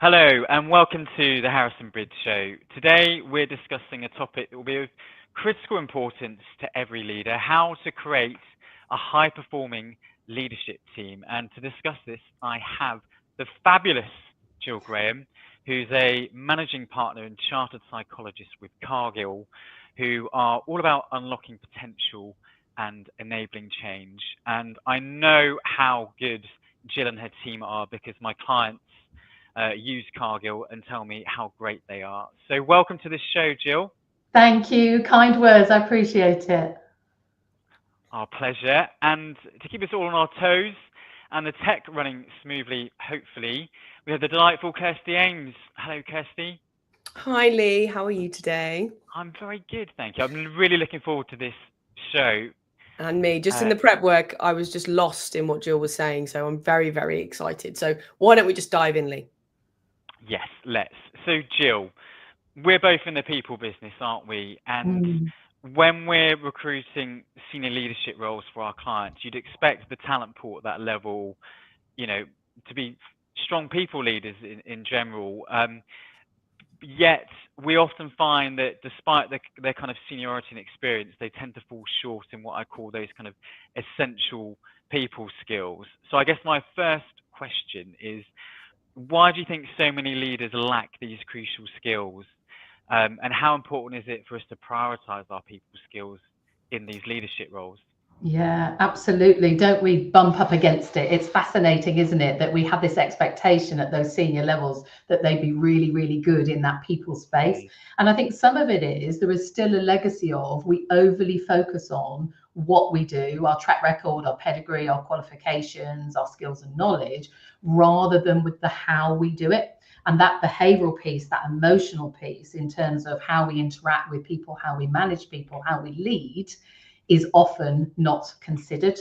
Hello and welcome to the Harrison Bridge Show. Today we're discussing a topic that will be of critical importance to every leader, how to create a high-performing leadership team. And to discuss this, I have the fabulous Gill Graham, who's a managing partner and chartered psychologist with Cargyll, who are all about unlocking potential and enabling change. And I know how good Gill and her team are because my clients use Cargill and tell me how great they are. So welcome to the show, Gill. Thank you. Kind words. I appreciate it. Our pleasure. And to keep us all on our toes and the tech running smoothly, hopefully, we have the delightful Kirsty Ames. Hello, Kirsty. Hi, Lee. How are you today? I'm very good, thank you. I'm really looking forward to this show. And me, just in the prep work, I was just lost in what Gill was saying. So I'm very, very excited. So why don't we just dive in, Lee? Yes, let's. So, Gill, we're both in the people business, aren't we? And when we're recruiting senior leadership roles for our clients, you'd expect the talent pool at that level, to be strong people leaders in general. Yet we often find that despite their kind of seniority and experience, they tend to fall short in what I call those kind of essential people skills. So I guess my first question is, why do you think so many leaders lack these crucial skills? And how important is it for us to prioritize our people skills in these leadership roles? Yeah, absolutely. Don't we bump up against it? It's fascinating, isn't it, that we have this expectation at those senior levels that they be really, really good in that people space. And I think some of it is there is still a legacy of we overly focus on what we do, our track record, our pedigree, our qualifications, our skills and knowledge, rather than with the how we do it. And that behavioral piece, that emotional piece in terms of how we interact with people, how we manage people, how we lead, is often not considered.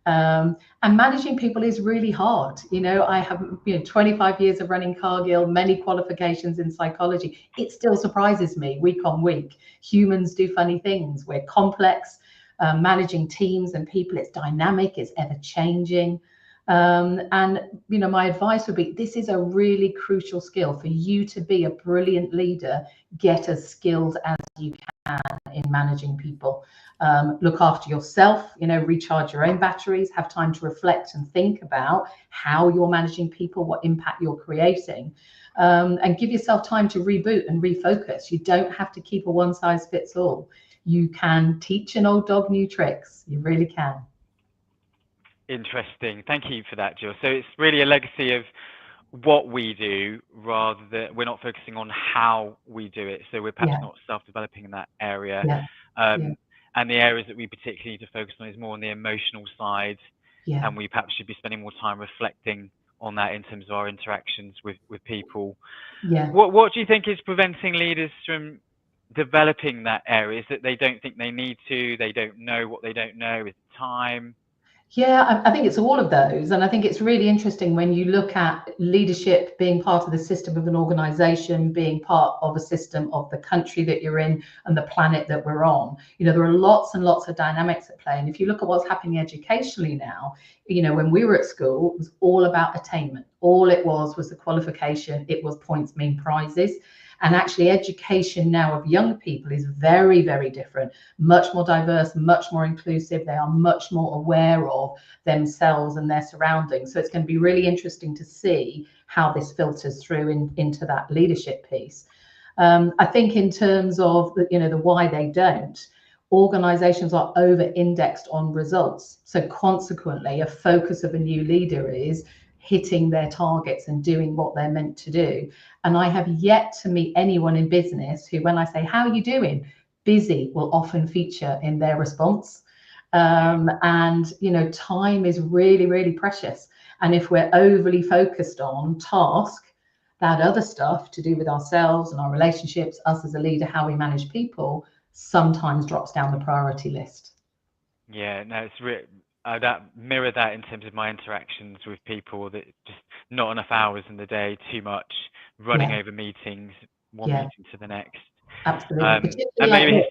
And managing people is really hard. I have 25 years of running Cargill, many qualifications in psychology. It still surprises me week on week. Humans do funny things. We're complex. Managing teams and people, it's dynamic, it's ever changing. And my advice would be, this is a really crucial skill. For you to be a brilliant leader, get as skilled as you can in managing people. Look after yourself, recharge your own batteries, have time to reflect and think about how you're managing people, what impact you're creating, and give yourself time to reboot and refocus. You don't have to keep a one size fits all. You can teach an old dog new tricks. You really can. Interesting. Thank you for that, Jill. So it's really a legacy of what we do rather than we're not focusing on how we do it. So we're perhaps not self-developing in that area. And the areas that we particularly need to focus on is more on the emotional side. And we perhaps should be spending more time reflecting on that in terms of our interactions with people. What do you think is preventing leaders from developing that area? Is that they don't think they need to, they don't know what they don't know, is it time? Yeah, I think it's all of those. And I think it's really interesting when you look at leadership being part of the system of an organization, being part of a system of the country that you're in and the planet that we're on. There are lots and lots of dynamics at play. And if you look at what's happening educationally now, when we were at school, it was all about attainment. All it was the qualification. It was points mean prizes. And actually education now of young people is very, very different, much more diverse, much more inclusive. They are much more aware of themselves and their surroundings. So it's going to be really interesting to see how this filters through into that leadership piece. I think in terms of the why they don't, organizations are over-indexed on results. So consequently, a focus of a new leader is hitting their targets and doing what they're meant to do. And I have yet to meet anyone in business who, when I say, how are you doing? Busy will often feature in their response. And, time is really, really precious. And if we're overly focused on task, that other stuff to do with ourselves and our relationships, us as a leader, how we manage people, sometimes drops down the priority list. Yeah, no, it's that mirror that in terms of my interactions with people, that just not enough hours in the day, too much running over meetings, one meeting to the next. Absolutely. And maybe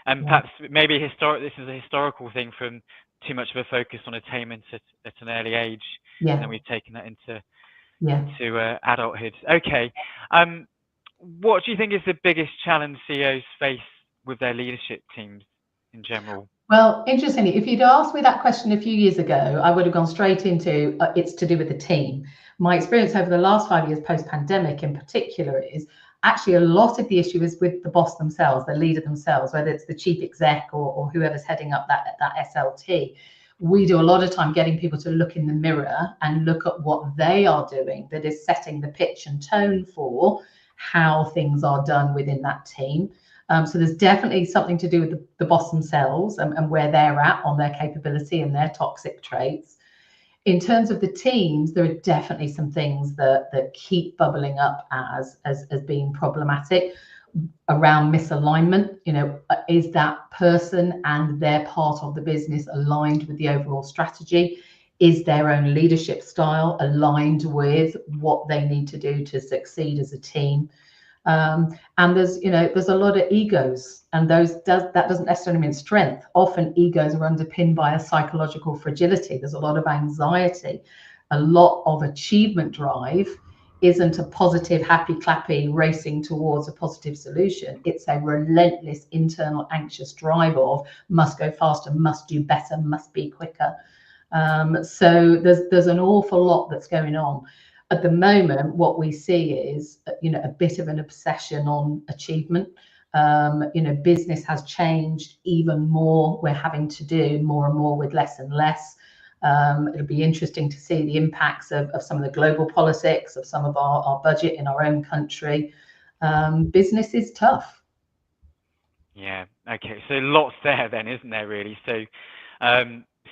and perhaps maybe this is a historical thing from too much of a focus on attainment at an early age, and then we've taken that into into adulthood. Okay. What do you think is the biggest challenge CEOs face with their leadership teams in general? Well, interestingly, if you'd asked me that question a few years ago, I would have gone straight into it's to do with the team. My experience over the last 5 years post-pandemic in particular is actually a lot of the issue is with the boss themselves, the leader themselves, whether it's the chief exec or whoever's heading up that SLT. We do a lot of time getting people to look in the mirror and look at what they are doing that is setting the pitch and tone for how things are done within that team. So there's definitely something to do with the boss themselves and where they're at on their capability and their toxic traits. In terms of the teams, there are definitely some things that keep bubbling up as being problematic around misalignment. You know, is that person and their part of the business aligned with the overall strategy? Is their own leadership style aligned with what they need to do to succeed as a team? And there's a lot of egos, and that doesn't necessarily mean strength. Often egos are underpinned by a psychological fragility. There's a lot of anxiety. A lot of achievement drive isn't a positive, happy, clappy racing towards a positive solution. It's a relentless internal anxious drive of must go faster, must do better, must be quicker. So there's an awful lot that's going on. At the moment, what we see is, a bit of an obsession on achievement. Business has changed even more. We're having to do more and more with less and less. It'll be interesting to see the impacts of some of the global politics, of some of our budget in our own country. Business is tough. Yeah. Okay. So lots there then, isn't there, really? So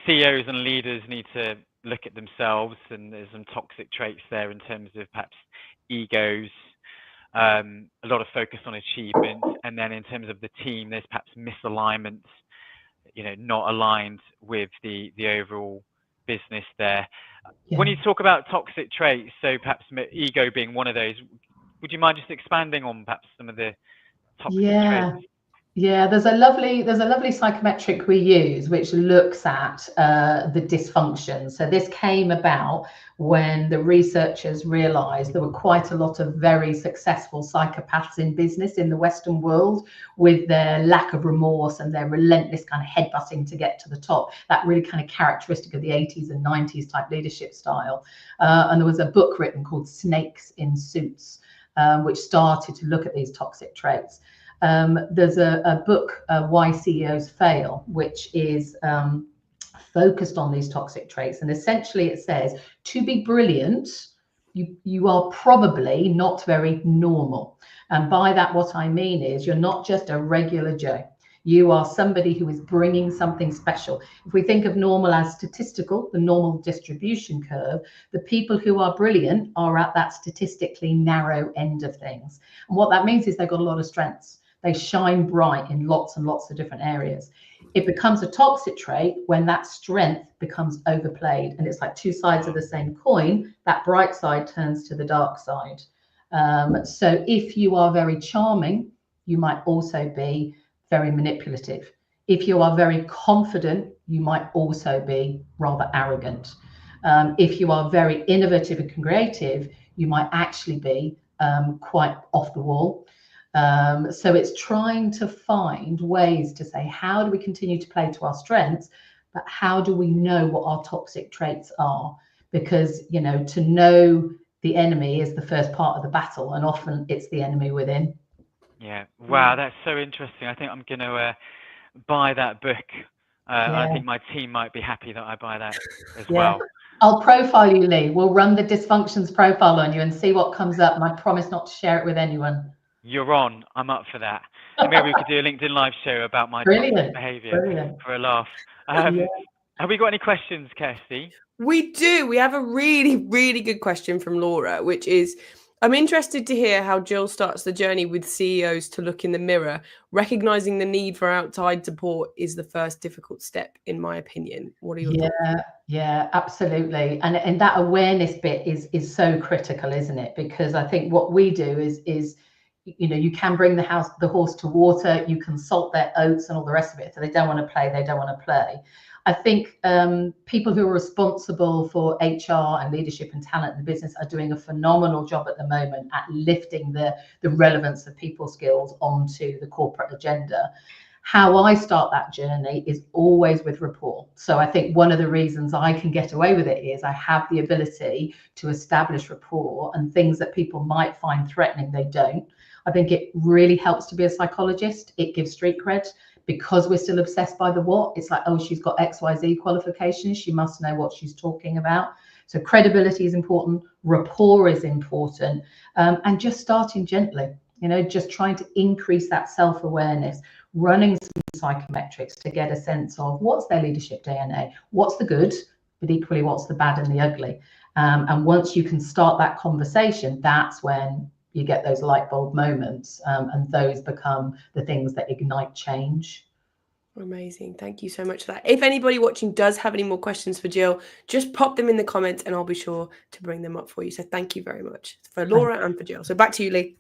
CEOs and leaders need to look at themselves, and there's some toxic traits there in terms of perhaps egos, a lot of focus on achievement, and then in terms of the team, there's perhaps misalignments, not aligned with the overall business there. Yeah. When you talk about toxic traits, so perhaps ego being one of those, would you mind just expanding on perhaps some of the toxic traits? Yeah, there's a lovely psychometric we use which looks at the dysfunction. So this came about when the researchers realized there were quite a lot of very successful psychopaths in business in the Western world, with their lack of remorse and their relentless kind of headbutting to get to the top. That really kind of characteristic of the 80s and 90s type leadership style. And there was a book written called Snakes in Suits, which started to look at these toxic traits. There's a book, Why CEOs Fail, which is focused on these toxic traits. And essentially it says, to be brilliant, you are probably not very normal. And by that, what I mean is you're not just a regular Joe. You are somebody who is bringing something special. If we think of normal as statistical, the normal distribution curve, the people who are brilliant are at that statistically narrow end of things. And what that means is they've got a lot of strengths. They shine bright in lots and lots of different areas. It becomes a toxic trait when that strength becomes overplayed, and it's like two sides of the same coin. That bright side turns to the dark side. So if you are very charming, you might also be very manipulative. If you are very confident, you might also be rather arrogant. If you are very innovative and creative, you might actually be quite off the wall. So it's trying to find ways to say, how do we continue to play to our strengths, but how do we know what our toxic traits are? Because, to know the enemy is the first part of the battle, and often it's the enemy within. Yeah. Wow, that's so interesting. I think I'm going to buy that book. I think my team might be happy that I buy that as well. I'll profile you, Lee. We'll run the dysfunctions profile on you and see what comes up. And I promise not to share it with anyone. You're on. I'm up for that. And maybe we could do a LinkedIn live show about my toxic behaviour for a laugh. Have we got any questions, Kirsty? We do. We have a really, really good question from Laura, which is, I'm interested to hear how Gill starts the journey with CEOs to look in the mirror. Recognizing the need for outside support is the first difficult step, in my opinion. What are your thoughts? Yeah, absolutely. And that awareness bit is so critical, isn't it? Because I think what we do is you can bring the horse to water, you consult their oats and all the rest of it. So they don't want to play, they don't want to play. I think people who are responsible for HR and leadership and talent in the business are doing a phenomenal job at the moment at lifting the relevance of people skills onto the corporate agenda. How I start that journey is always with rapport. So I think one of the reasons I can get away with it is I have the ability to establish rapport, and things that people might find threatening, they don't. I think it really helps to be a psychologist. It gives street cred, because we're still obsessed by the what. It's like, oh, she's got XYZ qualifications, she must know what she's talking about. So credibility is important, rapport is important, and just starting gently, you know, just trying to increase that self-awareness, running some psychometrics to get a sense of what's their leadership DNA, what's the good, but equally what's the bad and the ugly. And once you can start that conversation, that's when you get those light bulb moments, and those become the things that ignite change. Amazing. Thank you so much for that. If anybody watching does have any more questions for Gill, just pop them in the comments and I'll be sure to bring them up for you. So thank you very much for Laura and for Gill. So back to you, Lee.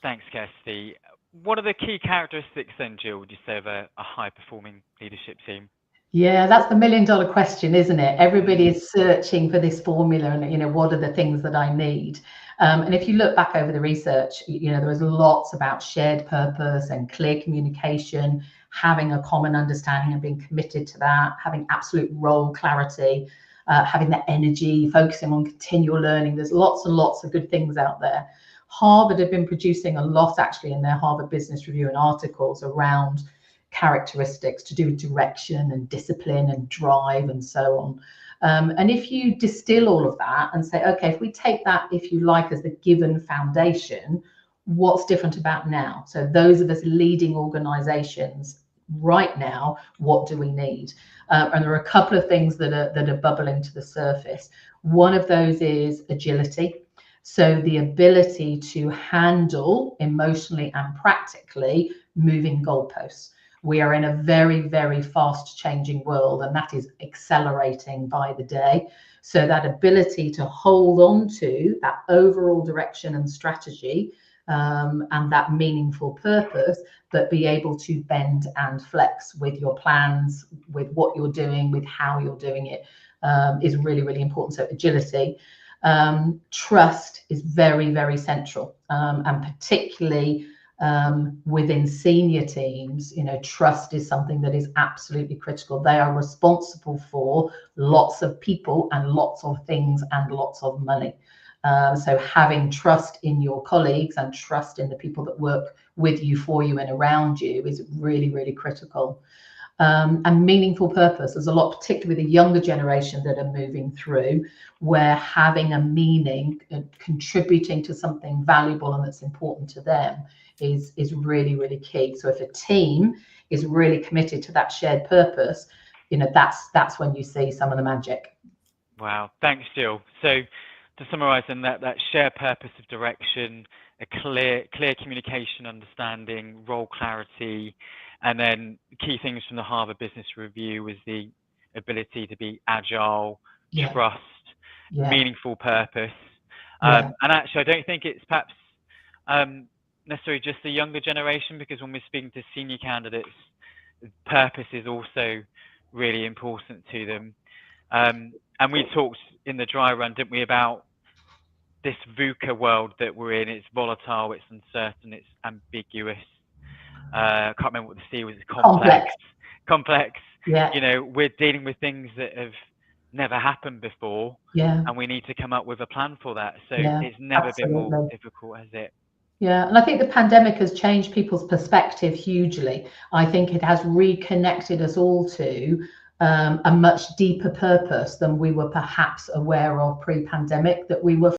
Thanks, Kirsty. What are the key characteristics then, Gill, would you say, of a high-performing leadership team? Yeah, that's the million-dollar question, isn't it? Everybody is searching for this formula and, you know, what are the things that I need? And if you look back over the research, you know, there was lots about shared purpose and clear communication, having a common understanding and being committed to that, having absolute role clarity, having the energy, focusing on continual learning. There's lots and lots of good things out there. Harvard have been producing a lot actually in their Harvard Business Review and articles around characteristics to do with direction and discipline and drive and so on. And if you distill all of that and say, okay, if we take that, if you like, as the given foundation, what's different about now? So those of us leading organizations right now, what do we need? And there are a couple of things that are bubbling to the surface. One of those is agility. So the ability to handle emotionally and practically moving goalposts. We are in a very, very fast changing world, and that is accelerating by the day. So that ability to hold on to that overall direction and strategy, and that meaningful purpose, but be able to bend and flex with your plans, with what you're doing, with how you're doing it, is really, really important. So agility. Trust is very, very central, and particularly within senior teams, you know, trust is something that is absolutely critical. They are responsible for lots of people and lots of things and lots of money. So having trust in your colleagues and trust in the people that work with you, for you, and around you is really, really critical. And meaningful purpose. There's a lot, particularly with the younger generation that are moving through, where having a meaning, contributing to something valuable and that's important to them is really, really key. So if a team is really committed to that shared purpose, you know, that's when you see some of the magic. Wow, thanks, Gill. So to summarize, then, that shared purpose of direction, a clear communication, understanding, role clarity, and then key things from the Harvard Business Review was the ability to be agile, trust, meaningful purpose. And actually, I don't think it's perhaps necessarily just the younger generation, because when we're speaking to senior candidates, purpose is also really important to them. And we talked in the dry run, didn't we, about this VUCA world that we're in. It's volatile, it's uncertain, it's ambiguous. I can't remember what the C was. Complex. Yeah. You know, we're dealing with things that have never happened before. Yeah. And we need to come up with a plan for that. So it's never been more difficult, has it? Yeah, and I think the pandemic has changed people's perspective hugely. I think it has reconnected us all to a much deeper purpose than we were perhaps aware of pre-pandemic, that we were